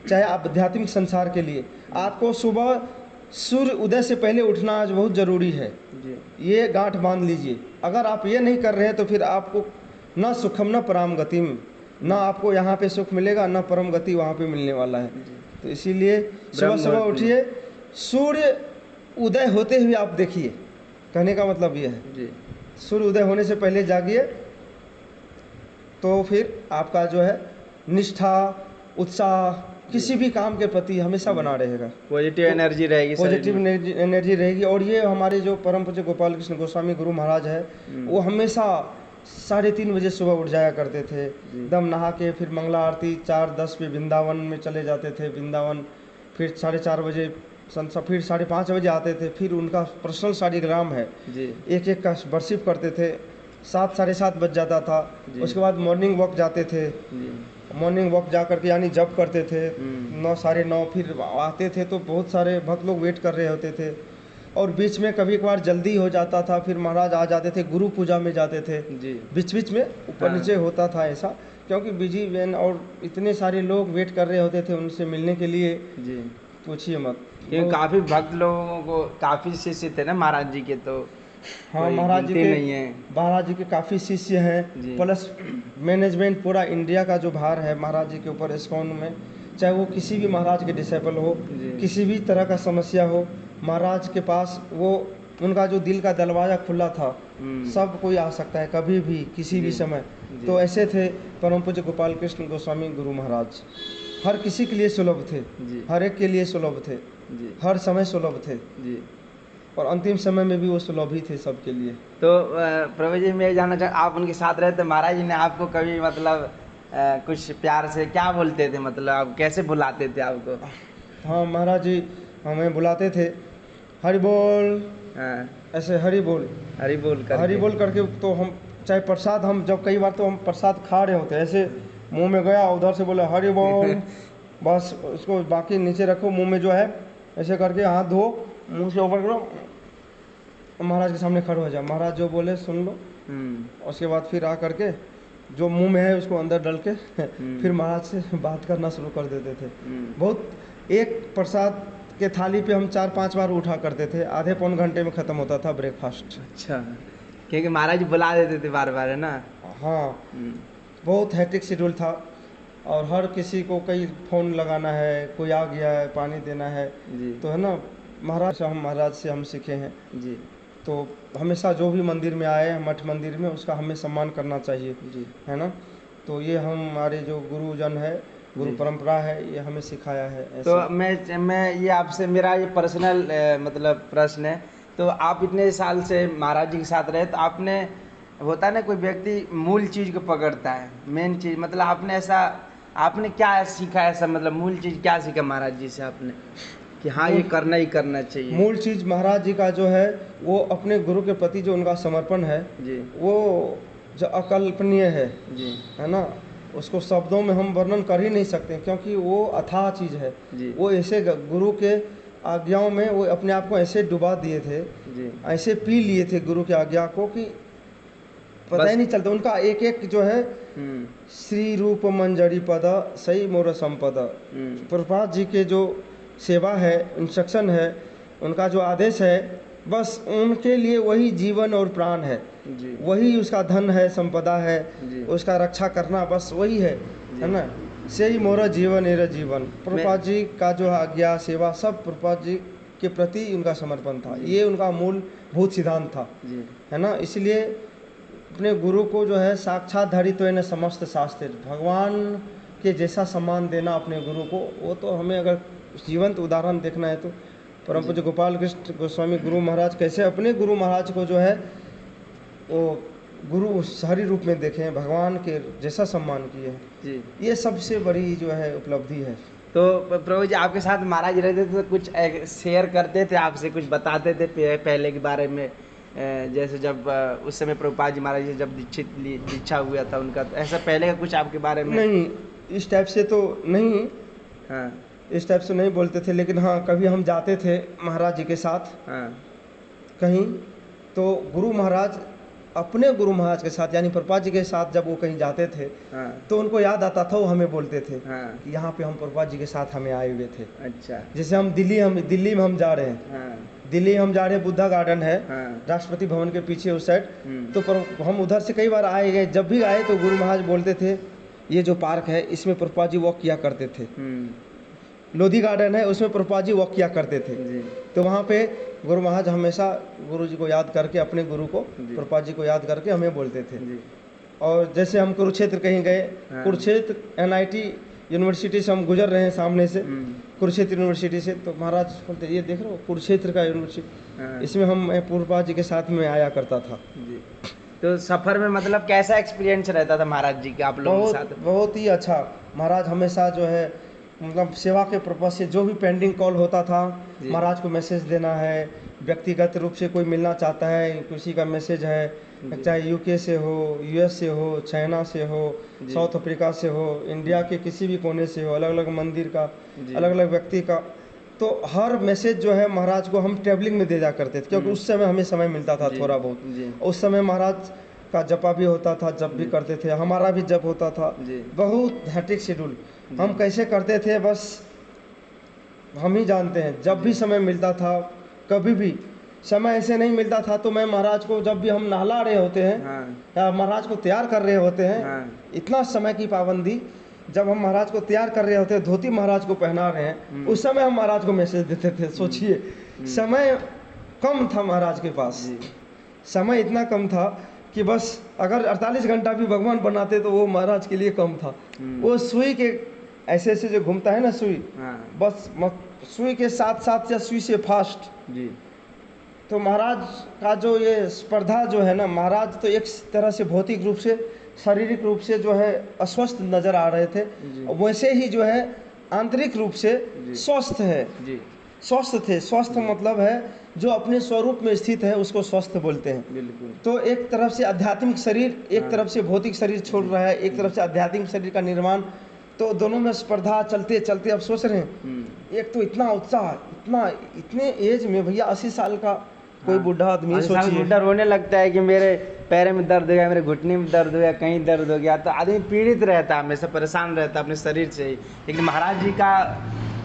Speaker 1: चाहे आध्यात्मिक संसार के लिए, आपको सुबह सूर्य उदय से पहले उठना आज बहुत ज़रूरी है
Speaker 2: जी।
Speaker 1: ये गांठ बांध लीजिए। अगर आप ये नहीं कर रहे हैं तो फिर आपको न सुखम न परम गतिम, न आपको यहाँ पे सुख मिलेगा न परम गति वहाँ पे मिलने वाला है। तो इसीलिए सुबह सुबह उठिए, सूर्य उदय होते हुए आप देखिए, कहने का मतलब ये है
Speaker 2: जी।
Speaker 1: सूर्य उदय होने से पहले जागिए, तो फिर आपका जो है निष्ठा उत्साह किसी भी काम के प्रति हमेशा बना रहेगा,
Speaker 2: पॉजिटिव एनर्जी रहेगी,
Speaker 1: पॉजिटिव एनर्जी रहेगी। और ये हमारे जो परम पूज्य गोपाल कृष्ण गोस्वामी गुरु महाराज है, वो हमेशा 3:30 बजे सुबह उठ जाया करते थे, एकदम नहा के फिर मंगला आरती 4:10 पे वृंदावन में चले जाते थे। वृंदावन फिर 4:30 बजे फिर 5:30 बजे आते थे। फिर उनका पर्सनल शालिग्राम है
Speaker 2: जी।
Speaker 1: एक एक का वर्शिप करते थे, 7-7:30 बज जाता था। उसके बाद मॉर्निंग वॉक जाते थे, मॉर्निंग वॉक जा करके यानी जब करते थे 9 9:30 फिर आते थे। तो बहुत सारे भक्त लोग वेट कर रहे होते थे और बीच में कभी कभार जल्दी हो जाता था, फिर महाराज आ जाते थे, गुरु पूजा में जाते थे
Speaker 2: जी।
Speaker 1: बीच बीच में ऊपर नीचे होता था ऐसा, क्योंकि बिजी वैन और इतने सारे लोग वेट कर रहे होते थे उनसे मिलने के लिए,
Speaker 2: जी।
Speaker 1: पूछिए मत।
Speaker 2: क्योंकि काफ़ी भक्त लोगों को काफ़ी शिष्य थे ना महाराज जी के, तो
Speaker 1: हाँ महाराज जी के काफ़ी शिष्य हैं, प्लस मैनेजमेंट पूरा इंडिया का जो भार है महाराज जी के ऊपर इस्कॉन में, चाहे वो किसी भी महाराज के डिसेबल हो, किसी भी तरह का समस्या हो, महाराज के पास वो उनका जो दिल का दरवाज़ा खुला था, सब कोई आ सकता है कभी भी किसी भी समय। तो ऐसे थे परम पूज्य गोपाल कृष्ण गोस्वामी गुरु महाराज, हर किसी के लिए सुलभ थे, हर एक के लिए सुलभ थे, हर समय सुलभ थे जी। और अंतिम समय में भी वो सुलभ ही थे सबके लिए।
Speaker 2: तो प्रभु जी मैं जानना चाहूँ, आप उनके साथ रहे तो महाराज जी ने आपको कभी मतलब कुछ प्यार से क्या बोलते थे, मतलब आप कैसे बुलाते थे आपको?
Speaker 1: हाँ महाराज जी हमें बुलाते थे, हरि बोल, ऐसे हरि बोल करके। तो हम चाहे प्रसाद, हम जब कई बार तो हम प्रसाद खा रहे होते ऐसे मुंह में गया, उधर से बोले हरि बोल बस उसको बाकी नीचे रखो, मुंह में जो है ऐसे करके हाथ धो, मुंह से ऊपर करो, महाराज के सामने खड़े हो जाओ, महाराज जो बोले सुन लो। उसके बाद फिर आ करके जो मुंह में है उसको अंदर डाल के फिर महाराज से बात करना शुरू कर देते थे। बहुत, एक प्रसाद के थाली पे हम 4-5 बार उठा करते थे, आधे पौन घंटे में ख़त्म होता था ब्रेकफास्ट।
Speaker 2: अच्छा, क्योंकि महाराज बुला देते थे बार बार, है ना?
Speaker 1: हाँ, बहुत हैक्टिक शेड्यूल था और हर किसी को कई फ़ोन लगाना है, कोई आ गया है, पानी देना है जी। तो है ना, महाराज से हम सीखे हैं जी। तो हमेशा जो भी मंदिर में आए, मठ मंदिर में, उसका हमें सम्मान करना चाहिए जी, है ना। तो ये हमारे जो गुरुजन है, गुरु परंपरा है, ये हमें सिखाया है।
Speaker 2: तो मैं ये आपसे, मेरा ये पर्सनल मतलब प्रश्न है, तो आप इतने साल से महाराज जी के साथ रहे, तो आपने, होता है ना कोई व्यक्ति मूल चीज़ को पकड़ता है, मेन चीज़, मतलब आपने क्या सीखा ऐसा, मतलब मूल चीज़ क्या सीखा महाराज जी से आपने कि हाँ ये करना ही करना चाहिए? मूल
Speaker 1: चीज़ महाराज जी का जो है वो अपने गुरु के प्रति जो उनका समर्पण है जी, वो जो अकल्पनीय है जी, है ना। उसको शब्दों में हम वर्णन कर ही नहीं सकते, क्योंकि वो अथाह चीज़ है जी। वो ऐसे गुरु के आज्ञाओं में वो अपने आप को ऐसे डुबा दिए थे जी, ऐसे पी लिए थे गुरु की आज्ञा को कि पता ही नहीं चलता। उनका एक एक जो है श्री रूप मंजरी पद सही मोर संपद, प्रभुपाद जी के जो सेवा है, इंस्ट्रक्शन है, उनका जो आदेश है, बस उनके लिए वही जीवन और प्राण है,
Speaker 2: जी
Speaker 1: वही उसका धन है, संपदा है,
Speaker 2: जी
Speaker 1: उसका रक्षा करना बस वही है ना। से ही मोरा जीवन एरा जीवन। प्रभुपाद जी का जो आज्ञा सेवा सब प्रभुपाद जी के प्रति उनका समर्पण था, ये उनका मूलभूत सिद्धांत था,
Speaker 2: जी
Speaker 1: है ना। इसलिए अपने गुरु को जो है साक्षात धारित्व न समस्त शास्त्र, भगवान के जैसा सम्मान देना अपने गुरु को, वो तो हमें अगर जीवंत उदाहरण देखना है तो परम पूज्य गोपाल कृष्ण गोस्वामी गुरु महाराज कैसे अपने गुरु महाराज को जो है वो गुरु शहरी रूप में देखे हैं, भगवान के जैसा सम्मान किए हैं,
Speaker 2: जी।
Speaker 1: ये सबसे बड़ी जो है उपलब्धि है।
Speaker 2: तो प्रभु जी आपके साथ महाराज रहते थे तो कुछ शेयर करते थे आपसे, कुछ बताते थे पहले के बारे में, जैसे जब उस समय प्रभुपाद जी महाराज जी जब दीक्षा हुआ था उनका, तो ऐसा पहले का कुछ आपके बारे में?
Speaker 1: नहीं, इस टाइप से तो नहीं,
Speaker 2: हाँ
Speaker 1: इस टाइप से नहीं बोलते थे, लेकिन हाँ कभी हम जाते थे महाराज जी के साथ
Speaker 2: हाँ
Speaker 1: कहीं, तो गुरु महाराज अपने गुरु महाराज के साथ यानी प्रभुपाद जी के साथ जब वो कहीं जाते थे
Speaker 2: हाँ
Speaker 1: तो उनको याद आता था, वो हमें बोलते थे
Speaker 2: हाँ।
Speaker 1: कि यहाँ पे हम प्रभुपाद जी के साथ हमें आए हुए थे।
Speaker 2: अच्छा।
Speaker 1: जैसे हम दिल्ली में हम जा रहे हैं,
Speaker 2: हाँ
Speaker 1: दिल्ली हम जा रहे हैं, बुद्धा गार्डन है
Speaker 2: हाँ
Speaker 1: राष्ट्रपति भवन के पीछे उस साइड,
Speaker 2: हम्म,
Speaker 1: तो हम उधर से कई बार आए गए, जब भी आए तो गुरु महाराज बोलते थे ये जो पार्क है इसमें प्रभुपाद जी वॉक किया करते थे, लोधी गार्डन है उसमें प्रभुपाद जी वॉक किया करते थे।
Speaker 2: जी
Speaker 1: तो वहाँ पे गुरु महाराज हमेशा गुरु जी को याद करके, अपने गुरु को
Speaker 2: जी।
Speaker 1: प्रभुपाद जी को याद करके हमें बोलते थे।
Speaker 2: जी
Speaker 1: और जैसे हम कुरुक्षेत्र कहीं गए,
Speaker 2: हाँ।
Speaker 1: कुरुक्षेत्र NIT यूनिवर्सिटी से हम गुजर रहे हैं सामने से,
Speaker 2: हम्म,
Speaker 1: कुरुक्षेत्र यूनिवर्सिटी से, तो महाराज बोलते ये देख रहे हो कुरुक्षेत्र का यूनिवर्सिटी,
Speaker 2: हाँ,
Speaker 1: इसमें हम प्रभुपाद जी के साथ में आया करता था।
Speaker 2: जी। तो सफर में मतलब कैसा एक्सपीरियंस रहता था महाराज जी का आप लोगों के साथ?
Speaker 1: बहुत ही अच्छा। महाराज हमेशा जो है मतलब सेवा के पर्पज से जो भी पेंडिंग कॉल होता था,
Speaker 2: जी।
Speaker 1: महाराज को मैसेज देना है, व्यक्तिगत रूप से कोई मिलना चाहता है, किसी का मैसेज है,
Speaker 2: जी।
Speaker 1: चाहे UK से हो, US से हो, चाइना से हो,
Speaker 2: जी।
Speaker 1: साउथ अफ्रीका से हो, इंडिया के किसी भी कोने से हो, अलग अलग मंदिर का,
Speaker 2: जी।
Speaker 1: अलग अलग व्यक्ति का, तो हर मैसेज जो है महाराज को हम ट्रेवलिंग में दे जा करते थे, क्योंकि उस समय हमें समय मिलता था
Speaker 2: जी,
Speaker 1: थोड़ा बहुत।
Speaker 2: जी।
Speaker 1: उस समय महाराज का जपा भी होता था, जप भी करते थे, हमारा भी जप होता था,
Speaker 2: जी।
Speaker 1: बहुत हैट्रिक शेड्यूल। हम कैसे करते थे बस हम ही जानते हैं। जब भी समय मिलता था, कभी भी समय ऐसे नहीं मिलता था तो मैं महाराज को, जब भी हम नहला रहे होते हैं
Speaker 2: हाँ
Speaker 1: या महाराज को तैयार कर रहे होते हैं,
Speaker 2: हाँ
Speaker 1: इतना समय की पाबंदी, जब हम महाराज को तैयार कर रहे होते हैं, धोती महाराज को पहना रहे हैं, उस समय हम महाराज को मैसेज देते थे। सोचिए समय कम था महाराज के पास,
Speaker 2: जी।
Speaker 1: समय इतना कम था कि बस अगर 48 घंटा भी भगवान बनाते तो वो महाराज के लिए कम था। वो सुई के ऐसे ऐसे जो घूमता है ना सुई,
Speaker 2: हाँ
Speaker 1: बस सुई के साथ साथ या सुई से फास्ट,
Speaker 2: जी
Speaker 1: तो महाराज का जो ये स्पर्धा जो है ना, महाराज तो एक तरह से भौतिक रूप से, शारीरिक रूप से जो है अस्वस्थ नजर आ रहे थे,
Speaker 2: जी।
Speaker 1: वैसे ही जो है आंतरिक रूप से
Speaker 2: जी।
Speaker 1: स्वस्थ है,
Speaker 2: जी
Speaker 1: स्वस्थ थे। स्वस्थ मतलब है जो अपने स्वरूप में स्थित है उसको स्वस्थ बोलते हैं।
Speaker 2: बिल्कुल।
Speaker 1: तो एक तरफ से आध्यात्मिक शरीर, एक
Speaker 2: हाँ।
Speaker 1: तरफ से भौतिक शरीर छोड़ रहा है, एक तरफ से आध्यात्मिक शरीर का निर्माण, तो दोनों में स्पर्धा चलते चलते अब सोच रहे हैं, एक तो इतना उत्साह, इतने एज में भैया 80 साल का कोई बूढ़ा आदमी, सोचिए
Speaker 2: बुढ़ा रोने लगता है कि मेरे पैर में दर्द हो गया, मेरे घुटने में दर्द हो गया, कहीं दर्द हो गया, तो आदमी पीड़ित रहता है, हमेशा परेशान रहता है अपने शरीर से ही। लेकिन महाराज जी का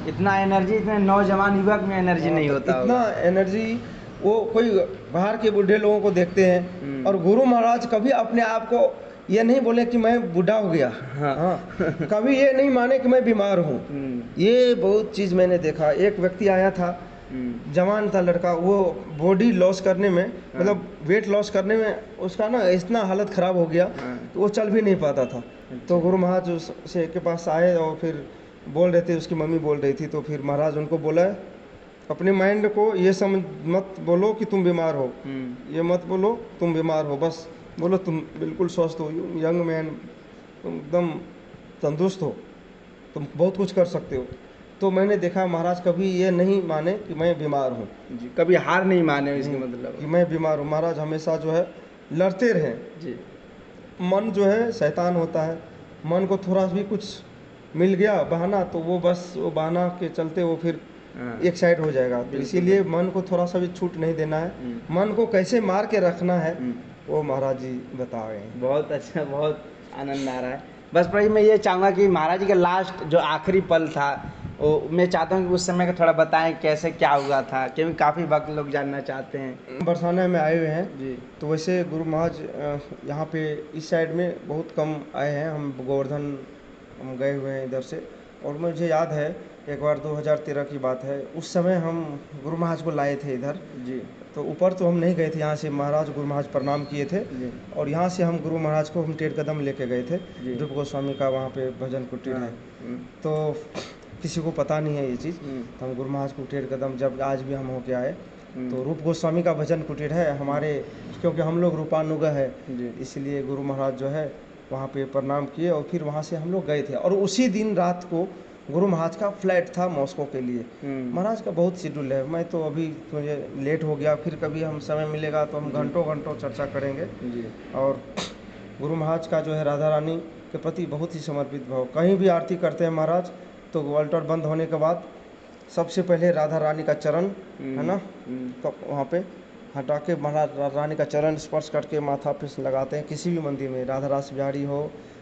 Speaker 2: इतना एनर्जी, इतने नौजवान युवक में एनर्जी नहीं होता
Speaker 1: इतना
Speaker 2: होगा।
Speaker 1: एनर्जी वो कोई बाहर के बूढ़े लोगों को देखते हैं, और गुरु महाराज कभी अपने आप को ये नहीं बोले कि मैं बूढ़ा हो गया, हाँ कभी ये नहीं माने कि मैं बीमार हूँ। ये बहुत चीज़ मैंने देखा। एक व्यक्ति आया था, जवान था लड़का, वो बॉडी लॉस करने में, मतलब वेट लॉस करने में उसका ना इतना हालत ख़राब हो गया तो वो चल भी नहीं पाता था। तो गुरु महाराज से के पास आए और फिर बोल रहे थे, उसकी मम्मी बोल रही थी, तो फिर महाराज उनको बोला अपने माइंड को ये समझ मत बोलो कि तुम बीमार हो, ये मत बोलो तुम बीमार हो, बस बोलो तुम बिल्कुल स्वस्थ हो, यंग मैन, तुम एकदम तंदुरुस्त हो, तुम बहुत कुछ कर सकते हो। तो मैंने देखा महाराज कभी ये नहीं माने कि मैं बीमार हूँ,
Speaker 2: जी, कभी हार नहीं माने इसके मतलब
Speaker 1: कि मैं बीमार हूँ। महाराज हमेशा जो है लड़ते रहे।
Speaker 2: जी।
Speaker 1: मन जो है शैतान होता है, मन को थोड़ा भी कुछ मिल गया बहाना तो वो बस वो बहाना के चलते वो फिर एक साइड हो जाएगा। तो इसीलिए मन को थोड़ा सा भी छूट नहीं देना है, मन को कैसे मार के रखना है वो महाराज जी बता रहे हैं।
Speaker 2: बहुत अच्छा, बहुत आनंद आ रहा है। बस भाई मैं ये चाहूँगा कि महाराज जी का लास्ट जो आखिरी पल था, मैं चाहता हूँ कि उस समय का थोड़ा बताएं कैसे क्या हुआ था, क्योंकि काफ़ी भक्त लोग जानना चाहते हैं।
Speaker 1: बरसाना में आए हुए हैं।
Speaker 2: जी
Speaker 1: तो वैसे गुरु महाराज यहाँ पे इस साइड में बहुत कम आए हैं। हम गोवर्धन हम गए हुए हैं इधर से। और मुझे याद है एक बार 2013 की बात है, उस समय हम गुरु महाराज को लाए थे इधर।
Speaker 2: जी
Speaker 1: तो ऊपर तो हम नहीं गए थे, यहाँ से महाराज गुरु महाराज प्रणाम किए थे।
Speaker 2: जी
Speaker 1: और यहाँ से हम गुरु महाराज को हम टेढ़ कदम लेके गए थे।
Speaker 2: जी।
Speaker 1: रूप गोस्वामी का वहाँ पे भजन कुटीर
Speaker 2: हाँ,
Speaker 1: है। तो किसी को पता नहीं है ये चीज़।
Speaker 2: हम्म,
Speaker 1: तो हम गुरु महाराज को टेढ़ कदम जब आज भी हम होके आए,
Speaker 2: हम्म,
Speaker 1: तो रूप गोस्वामी का भजन कुटीर है हमारे, क्योंकि हम लोग रूपानुगा है,
Speaker 2: जी
Speaker 1: इसलिए गुरु महाराज जो है वहाँ पे प्रणाम किए और फिर वहाँ से हम लोग गए थे। और उसी दिन रात को गुरु महाराज का फ्लाइट था मॉस्को के लिए। महाराज का बहुत शेड्यूल है। मैं तो अभी मुझे लेट हो गया, फिर कभी हम समय मिलेगा तो हम घंटों घंटों चर्चा करेंगे।
Speaker 2: जी
Speaker 1: और गुरु महाराज का जो है राधा रानी के प्रति बहुत ही समर्पित भाव। कहीं भी आरती करते हैं महाराज तो अल्टर बंद होने के बाद सबसे पहले राधा रानी का चरण है ना, तो वहाँ पे हटा के महाराज राधा रानी का चरण स्पर्श करके माथा पे लगाते हैं। किसी भी मंदिर में राधा रास बिहारी हो,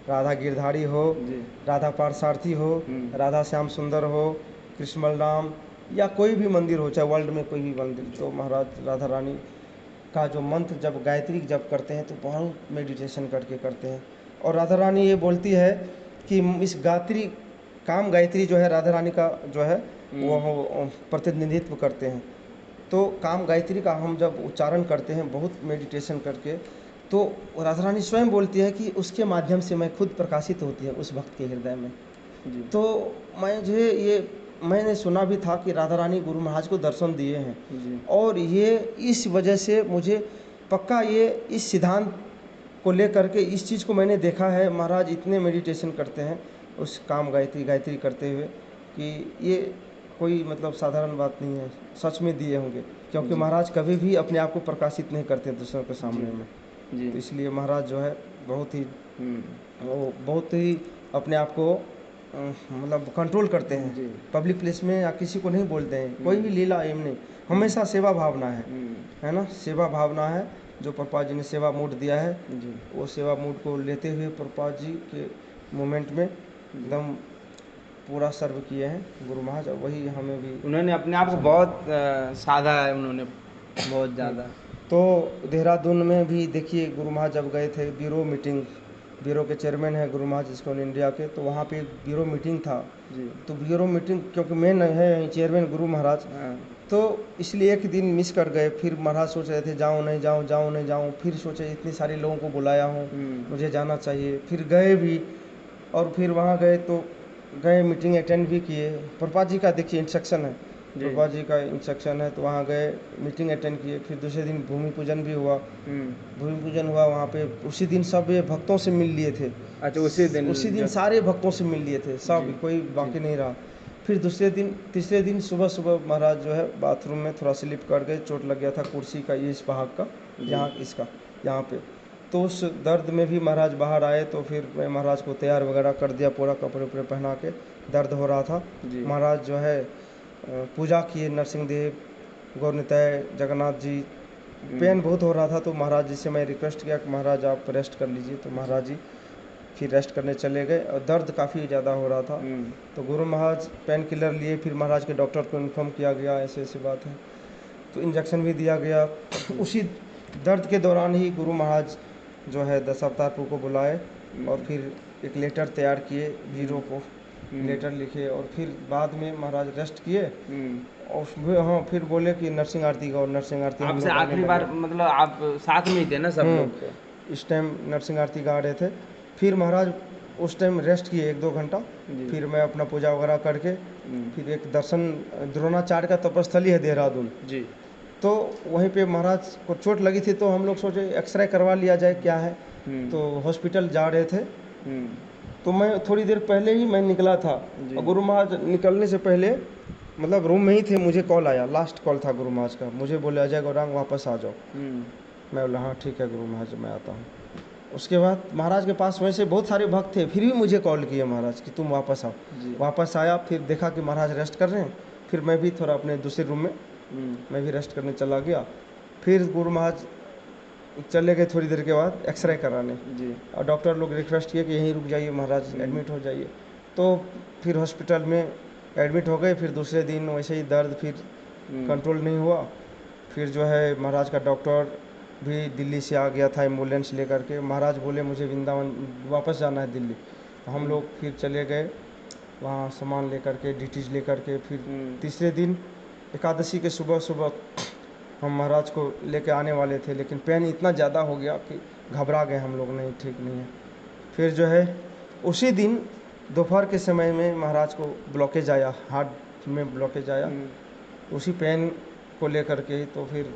Speaker 1: राधा गिरधारी हो,
Speaker 2: जी
Speaker 1: राधा पारसारथी हो, राधा श्याम सुंदर हो, कृष्ण बलराम, या कोई भी मंदिर हो, चाहे वर्ल्ड में कोई भी मंदिर, तो महाराज राधा रानी का जो मंत्र जब गायत्री जब करते हैं तो बहुत मेडिटेशन करके करते हैं। और राधा रानी ये बोलती है कि इस गायत्री काम गायत्री जो है राधा रानी का जो है वो प्रतिनिधित्व करते हैं। तो काम गायत्री का हम जब उच्चारण करते हैं बहुत मेडिटेशन करके, तो राधा रानी स्वयं बोलती है कि उसके माध्यम से मैं खुद प्रकाशित होती है उस भक्त के हृदय में।
Speaker 2: जी
Speaker 1: तो मैंने सुना भी था कि राधा रानी गुरु महाराज को दर्शन दिए हैं।
Speaker 2: जी
Speaker 1: और ये इस वजह से मुझे पक्का ये इस सिद्धांत को लेकर के इस चीज़ को मैंने देखा है, महाराज इतने मेडिटेशन करते हैं उस काम गायत्री गायत्री करते हुए, कि ये कोई मतलब साधारण बात नहीं है, सच में दिए होंगे। क्योंकि महाराज कभी भी अपने आप को प्रकाशित नहीं करते दूसरों के सामने में।
Speaker 2: जी
Speaker 1: तो इसलिए महाराज जो है बहुत ही वो बहुत ही अपने आप को मतलब कंट्रोल करते हैं।
Speaker 2: जी
Speaker 1: पब्लिक प्लेस में या किसी को नहीं बोलते हैं, कोई भी लीला एम नहीं, हमेशा सेवा भावना है ना, सेवा भावना है। जो प्रभुपाद जी ने सेवा मूड दिया है,
Speaker 2: जी
Speaker 1: वो सेवा मूड को लेते हुए प्रभुपाद जी के मोमेंट में एकदम पूरा सर्व किए हैं गुरु महाराज। और वही हमें भी
Speaker 2: उन्होंने अपने आप को बहुत साधा है, उन्होंने बहुत ज़्यादा।
Speaker 1: तो देहरादून में भी देखिए गुरु महाराज जब गए थे ब्यूरो मीटिंग, ब्यूरो के चेयरमैन है गुरु महाराज इस्कॉन इंडिया के, तो वहाँ पे ब्यूरो मीटिंग था।
Speaker 2: जी
Speaker 1: तो ब्यूरो मीटिंग क्योंकि मेन है चेयरमैन गुरु महाराज,
Speaker 2: हाँ
Speaker 1: तो इसलिए एक दिन मिस कर गए। फिर महाराज सोच रहे थे जाऊँ नहीं जाऊँ, जाऊँ नहीं जाऊँ, फिर सोचे इतने सारे लोगों को बुलाया हूँ, मुझे जाना चाहिए। फिर गए भी, और फिर वहाँ गए तो गए मीटिंग अटेंड भी किए। प्रभुपाद जी का देखिए इंस्ट्रक्शन है, प्रभुपाद जी का इंस्ट्रक्शन है, तो वहाँ गए मीटिंग अटेंड किए। फिर दूसरे दिन भूमि पूजन भी हुआ, भूमि पूजन हुआ वहाँ पे। उसी दिन सब ये भक्तों से मिल लिए थे।
Speaker 2: अच्छा उसी दिन
Speaker 1: सारे भक्तों से मिल लिए थे सब, कोई बाकी नहीं रहा। फिर दूसरे दिन तीसरे दिन सुबह सुबह महाराज जो है बाथरूम में थोड़ा स्लिप कर गए, चोट लग गया था कुर्सी का, ये इस भाग का, यहाँ इसका यहाँ पे। तो उस दर्द में भी महाराज बाहर आए। तो फिर मैं महाराज को तैयार वगैरह कर दिया, पूरा कपड़े उपड़े पहना के, दर्द हो रहा था। महाराज जो है पूजा किए, नरसिंह देव, गौरनिताय, जगन्नाथ जी। पेन बहुत हो रहा था, तो महाराज जी से मैं रिक्वेस्ट किया कि महाराज आप रेस्ट कर लीजिए। तो महाराज जी फिर रेस्ट करने चले गए, और दर्द काफ़ी ज़्यादा हो रहा था। तो गुरु महाराज पेन किलर लिए, फिर महाराज के डॉक्टर को इन्फॉर्म किया गया ऐसे ऐसी बात है, तो इंजेक्शन भी दिया गया। उसी दर्द के दौरान ही गुरु महाराज जो है दशावतारपुर को बुलाए, और फिर एक लेटर तैयार किए, ब्यूरो को लेटर लिखे, और फिर बाद में महाराज रेस्ट किए। और हाँ फिर बोले कि नरसिंह आरती गाओ, नरसिंह आरती हम
Speaker 2: आपसे
Speaker 1: लोग
Speaker 2: आखिरी बार मतलब आप साथ में ही थे ना सब लोग?
Speaker 1: इस टाइम नरसिंह आरती गा रहे थे। फिर महाराज उस टाइम रेस्ट किए 1-2 घंटा। फिर मैं अपना पूजा वगैरह करके फिर एक दर्शन, द्रोणाचार्य का तपस्थली है देहरादून
Speaker 2: जी,
Speaker 1: तो वहीं पे महाराज को चोट लगी थी, तो हम लोग सोचे एक्सरे करवा लिया जाए क्या है। तो हॉस्पिटल जा रहे थे, तो मैं थोड़ी देर पहले ही मैं निकला था, और गुरु महाराज निकलने से पहले मतलब रूम में ही थे, मुझे कॉल आया, लास्ट कॉल था गुरु महाराज का, मुझे बोले अजय गौरांग वापस आ जाओ। मैं बोला हाँ ठीक है गुरु महाराज मैं आता हूँ। उसके बाद महाराज के पास वैसे बहुत सारे भक्त थे, फिर भी मुझे कॉल किए महाराज कि तुम वापस आओ। वापस आया, फिर देखा कि महाराज रेस्ट कर रहे हैं, फिर मैं भी थोड़ा अपने दूसरे रूम में मैं भी रेस्ट करने चला गया। फिर गुरु महाराज चले गए थोड़ी देर के बाद एक्सरे कराने, और डॉक्टर लोग रिक्वेस्ट किए कि यहीं रुक जाइए महाराज, एडमिट हो जाइए। तो फिर हॉस्पिटल में एडमिट हो गए। फिर दूसरे दिन वैसे ही दर्द फिर कंट्रोल नहीं हुआ। फिर जो है महाराज का डॉक्टर भी दिल्ली से आ गया था एम्बुलेंस लेकर के। महाराज बोले मुझे वृंदावन वापस जाना है दिल्ली। तो हम लोग फिर चले गए वहाँ सामान लेकर के, डिटीज लेकर के। फिर तीसरे दिन एकादशी के सुबह सुबह हम महाराज को लेके आने वाले थे, लेकिन पेन इतना ज़्यादा हो गया कि घबरा गए हम लोग, नहीं ठीक नहीं है। फिर जो है उसी दिन दोपहर के समय में महाराज को ब्लॉकेज आया, हार्ट में ब्लॉकेज आया। उसी पेन को लेकर के तो फिर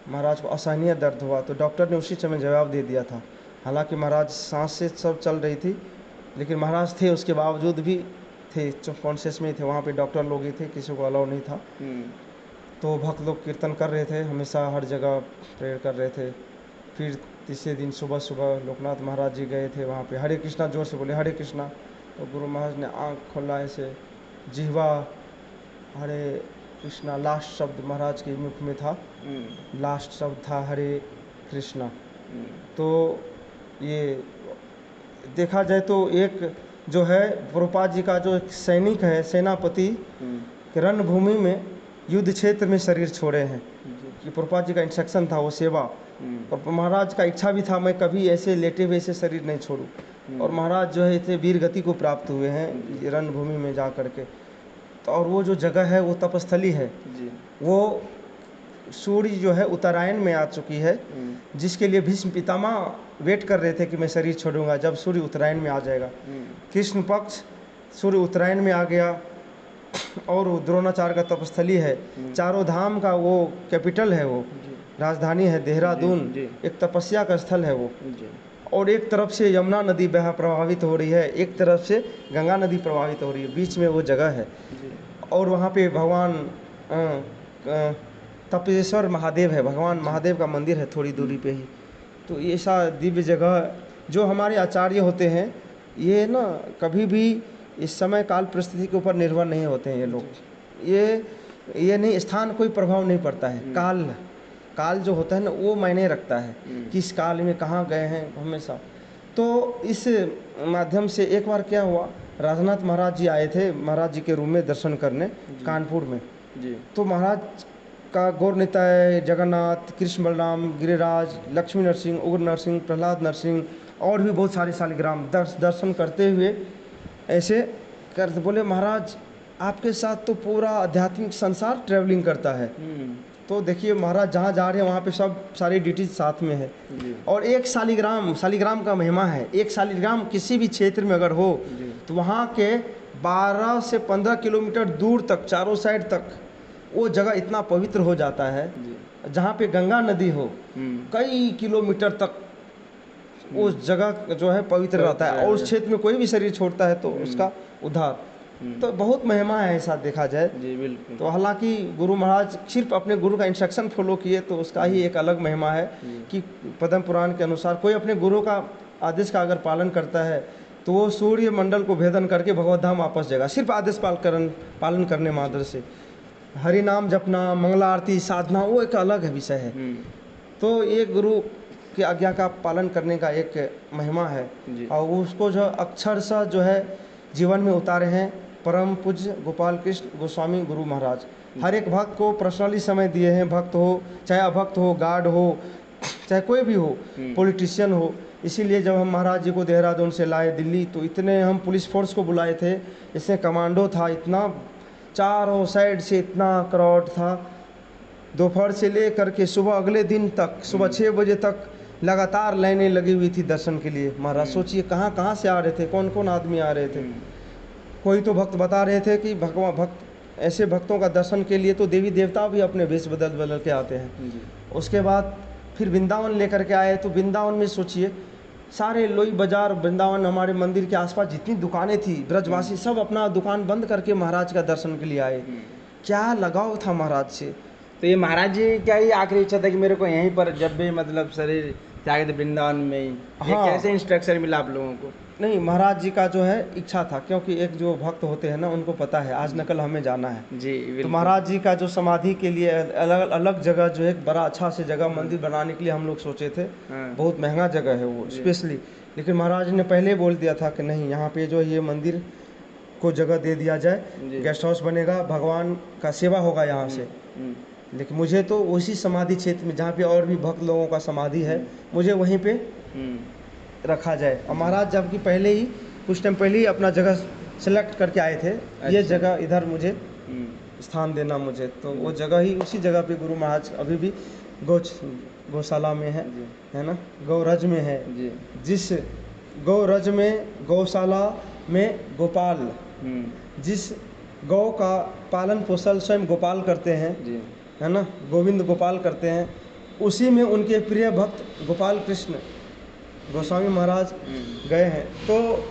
Speaker 1: महाराज को असहनीय दर्द हुआ। तो डॉक्टर ने उसी समय जवाब दे दिया था। हालांकि महाराज सांस से सब चल रही थी, लेकिन महाराज थे उसके बावजूद भी थे, कॉन्शियस में ही थे। वहाँ पे डॉक्टर लोग ही थे, किसी को अलाउ नहीं था। तो भक्त लोग कीर्तन कर रहे थे, हमेशा हर जगह प्रेयर कर रहे थे। फिर तीसरे दिन सुबह सुबह लोकनाथ महाराज जी गए थे वहाँ पे, हरे कृष्णा जोर से बोले, हरे कृष्णा। तो गुरु महाराज ने आँख खोला ऐसे, जिह्वा हरे कृष्णा, लास्ट शब्द महाराज के मुख में था, लास्ट शब्द था हरे कृष्णा। तो ये देखा जाए तो एक जो है प्रभुपाद जी का जो एक सैनिक है, सेनापति, रणभूमि में युद्ध क्षेत्र में शरीर छोड़े हैं। कि प्रभुपाद जी का इंस्ट्रक्शन था वो सेवा, और महाराज का इच्छा भी था मैं कभी ऐसे लेटे हुए ऐसे शरीर नहीं छोड़ूं। और महाराज जो है इतने वीर गति को प्राप्त हुए हैं रणभूमि में जा कर के। तो और वो जो जगह है वो तपस्थली है। वो सूर्य जो है उत्तरायण में आ चुकी है, जिसके लिए भीष्म पितामह वेट कर रहे थे कि मैं शरीर छोड़ूंगा जब सूर्य उत्तरायण में आ जाएगा। कृष्ण पक्ष सूर्य उत्तरायण में आ गया, और वो द्रोणाचार्य का तपस्थली है, चारों धाम का वो कैपिटल है, वो राजधानी है देहरादून, एक तपस्या का स्थल है वो। और एक तरफ से यमुना नदी बह प्रभावित हो रही है, एक तरफ से गंगा नदी प्रभावित हो रही है, बीच में वो जगह है। और वहाँ पे भगवान तपेश्वर महादेव है, भगवान महादेव का मंदिर है थोड़ी दूरी पे ही। तो ऐसा दिव्य जगह, जो हमारे आचार्य होते हैं ये ना कभी भी इस समय काल परिस्थिति के ऊपर निर्भर नहीं होते हैं ये लोग। ये नहीं, स्थान कोई प्रभाव नहीं पड़ता है, काल जो होता है ना वो मायने रखता है, किस काल में कहाँ गए हैं हमेशा। तो इस माध्यम से एक बार क्या हुआ, राजनाथ महाराज जी आए थे महाराज जी के रूम में दर्शन करने कानपुर में। तो महाराज का गौर निताय, जगन्नाथ, कृष्ण बलराम, गिरिराज, लक्ष्मी नरसिंह, उग्र नरसिंह, प्रहलाद नरसिंह और भी बहुत सारे शालिग्राम दर्शन करते हुए ऐसे करते बोले, महाराज आपके साथ तो पूरा आध्यात्मिक संसार ट्रैवलिंग करता है। तो देखिए महाराज जहाँ जा रहे हैं वहाँ पे सब सारी डिटेल्स साथ में है। और एक शालिग्राम का महिमा है। एक शालिग्राम किसी भी क्षेत्र में अगर हो तो वहाँ के 12 से 15 किलोमीटर दूर तक, चारों साइड तक वो जगह इतना पवित्र हो जाता है। जहाँ पे गंगा नदी हो कई किलोमीटर तक उस जगह जो है पवित्र रहता है, और उस क्षेत्र में कोई भी शरीर छोड़ता है तो उसका उद्धार। तो बहुत महिमा है ऐसा देखा जाए।
Speaker 2: जी बिल्कुल।
Speaker 1: तो हालांकि गुरु महाराज सिर्फ अपने गुरु का इंस्ट्रक्शन फॉलो किए तो उसका ही एक अलग महिमा है कि पद्म पुराण के अनुसार कोई अपने गुरु का आदेश का अगर पालन करता है तो वो सूर्य मंडल को भेदन करके भगवत धाम वापस जाएगा, सिर्फ आदेश पालन करने मात्र से। हरि नाम जपना, मंगला आरती, साधना वो एक अलग है विषय है। तो ये गुरु की आज्ञा का पालन करने का एक महिमा है, और उसको जो अक्षरशः जो है जीवन में उतारे हैं परम पूज्य गोपाल कृष्ण गोस्वामी गुरु महाराज। हर एक भक्त को पर्सनली समय दिए हैं, भक्त हो चाहे अभक्त हो, गार्ड हो चाहे कोई भी हो, पॉलिटिशियन हो। इसीलिए जब हम महाराज जी को देहरादून से लाए दिल्ली तो इतने हम पुलिस फोर्स को बुलाए थे, इससे कमांडो था, इतना चारों साइड से इतना क्राउड था। दोपहर से ले करके सुबह अगले दिन तक सुबह 6 बजे तक लगातार लाइनें लगी हुई थी दर्शन के लिए। महाराज सोचिए कहाँ कहाँ से आ रहे थे, कौन कौन आदमी आ रहे थे। कोई तो भक्त बता रहे थे कि भक्त ऐसे भक्तों का दर्शन के लिए तो देवी देवता भी अपने वेश बदल के आते हैं। उसके बाद फिर वृंदावन लेकर के आए, तो वृंदावन में सोचिए सारे लोई बाजार, वृंदावन हमारे मंदिर के आसपास जितनी दुकानें थी, ब्रजवासी सब अपना दुकान बंद करके महाराज का दर्शन के लिए आए। क्या लगाव था महाराज से।
Speaker 2: तो ये महाराज जी क्या ही आखिरी इच्छा था कि मेरे को यहीं पर जब भी मतलब शरीर त्यागे थे वृंदावन में ही, ये कैसे इंस्ट्रक्शन मिला आप लोगों को?
Speaker 1: नहीं, महाराज जी का जो है इच्छा था, क्योंकि एक जो भक्त होते हैं ना उनको पता है आज न कल हमें जाना है।
Speaker 2: जी
Speaker 1: तो महाराज जी का जो समाधि के लिए अलग अलग जगह जो एक बड़ा अच्छा से जगह मंदिर बनाने के लिए हम लोग सोचे थे। बहुत महंगा जगह है वो स्पेशली, लेकिन महाराज ने पहले बोल दिया था कि नहीं, यहाँ पे जो ये मंदिर को जगह दे दिया
Speaker 2: जी।
Speaker 1: जाए, गेस्ट हाउस बनेगा, भगवान का सेवा होगा यहाँ से। लेकिन मुझे तो उसी समाधि क्षेत्र में जहाँ पे और भी भक्त लोगों का समाधि है, मुझे वहीं पे रखा जाए। और महाराज जबकि पहले ही कुछ टाइम पहले ही अपना जगह सेलेक्ट करके आए थे, ये
Speaker 2: अच्छा।
Speaker 1: जगह इधर मुझे स्थान देना मुझे, तो वो जगह ही उसी जगह पे गुरु महाराज अभी भी गौशाला में है ना, गौरज में है।
Speaker 2: जी।
Speaker 1: जिस गौरज में, गौशाला में गोपाल, जिस गौ का पालन पोषण स्वयं गोपाल करते हैं,
Speaker 2: जी।
Speaker 1: है ना, गोविंद गोपाल करते हैं, उसी में उनके प्रिय भक्त गोपाल कृष्ण गोस्वामी महाराज गए हैं। तो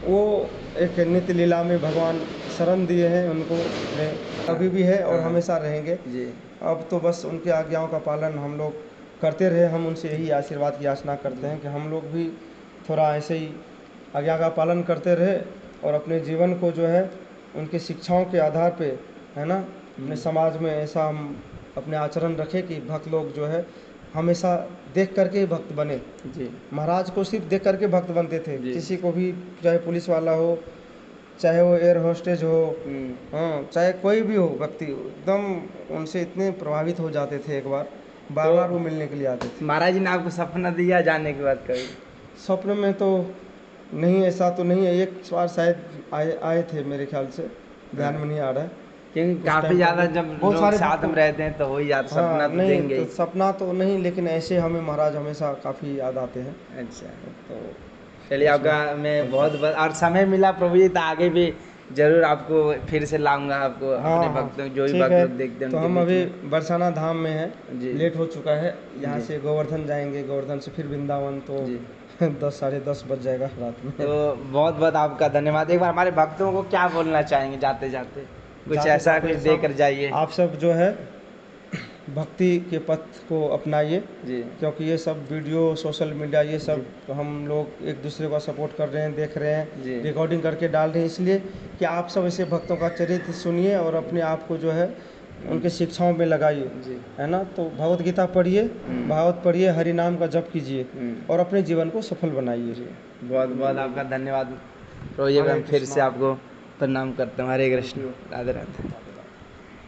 Speaker 1: वो एक नित्य लीला में भगवान शरण दिए हैं उनको, अभी भी है और हमेशा रहेंगे।
Speaker 2: जी।
Speaker 1: अब तो बस उनके आज्ञाओं का पालन हम लोग करते रहे। हम उनसे यही आशीर्वाद की याचना करते हैं कि हम लोग भी थोड़ा ऐसे ही आज्ञा का पालन करते रहे और अपने जीवन को जो है उनकी शिक्षाओं के आधार पे, है ना, अपने समाज में ऐसा हम अपने आचरण रखें कि भक्त लोग जो है हमेशा देख करके ही भक्त बने।
Speaker 2: जी।
Speaker 1: महाराज को सिर्फ देख करके भक्त बनते थे,
Speaker 2: जी।
Speaker 1: किसी को भी, चाहे पुलिस वाला हो, चाहे वो एयर होस्टेज हो, हाँ, चाहे कोई भी हो व्यक्ति, एकदम उनसे इतने प्रभावित हो जाते थे, एक बार बार बार वो मिलने के लिए आते थे।
Speaker 2: महाराज जी ने आपको सपना दिया जाने के बाद कभी?
Speaker 1: स्वप्न में तो नहीं, ऐसा तो नहीं है। एक बार शायद आए थे मेरे ख्याल से, ध्यान में नहीं आ रहा है।
Speaker 2: क्योंकि
Speaker 1: उस
Speaker 2: काफी
Speaker 1: टाइम
Speaker 2: ज्यादा
Speaker 1: पर
Speaker 2: जब
Speaker 1: बहुत
Speaker 2: लोग
Speaker 1: सारे
Speaker 2: साथ
Speaker 1: भक्तों-
Speaker 2: में रहते हैं तो हो ही जाता,
Speaker 1: हाँ,
Speaker 2: सपना तो
Speaker 1: नहीं,
Speaker 2: देंगे
Speaker 1: तो
Speaker 2: ही।
Speaker 1: सपना तो नहीं, लेकिन ऐसे हमें महाराज हमेशा काफ़ी याद आते हैं।
Speaker 2: अच्छा,
Speaker 1: तो
Speaker 2: चलिए आपका मैं बहुत और समय मिला प्रभु जी तो आगे भी जरूर आपको फिर से लाऊंगा, आपको अपने भक्तों जो भी
Speaker 1: ठीक
Speaker 2: भक्त
Speaker 1: है।
Speaker 2: लोग देखते हैं
Speaker 1: तो
Speaker 2: उनके
Speaker 1: हम
Speaker 2: बीच
Speaker 1: अभी
Speaker 2: में।
Speaker 1: बरसाना धाम में हैं,
Speaker 2: जी।
Speaker 1: लेट हो चुका है, यहाँ
Speaker 2: जी।
Speaker 1: से गोवर्धन जाएंगे, गोवर्धन से फिर वृंदावन, तो
Speaker 2: जी।
Speaker 1: 10 साढ़े 10 बज जाएगा रात में।
Speaker 2: तो बहुत बहुत आपका धन्यवाद। एक बार हमारे भक्तों को क्या बोलना चाहेंगे जाते जाते? कुछ
Speaker 1: जाते
Speaker 2: ऐसा
Speaker 1: जाते
Speaker 2: कुछ
Speaker 1: सब-
Speaker 2: देकर जाइए।
Speaker 1: आप सब जो है भक्ति के पथ को अपनाइए,
Speaker 2: जी।
Speaker 1: क्योंकि ये सब वीडियो, सोशल मीडिया, ये सब तो हम लोग एक दूसरे को सपोर्ट कर रहे हैं, देख रहे
Speaker 2: जी।
Speaker 1: हैं, रिकॉर्डिंग करके डाल रहे हैं, इसलिए कि आप सब ऐसे भक्तों का चरित्र सुनिए और अपने आप को जो है उनके शिक्षाओं में लगाइए,
Speaker 2: जी।
Speaker 1: है ना। तो भगवत गीता पढ़िए, भागवत पढ़िए, हरि नाम का जप कीजिए और अपने जीवन को सफल बनाइए।
Speaker 2: बहुत बहुत आपका धन्यवाद। तो ये
Speaker 1: हरे
Speaker 2: मैं फिर
Speaker 1: कृष्णा।
Speaker 2: से आपको प्रणाम करता हूँ। हरे कृष्ण, राधे राधे।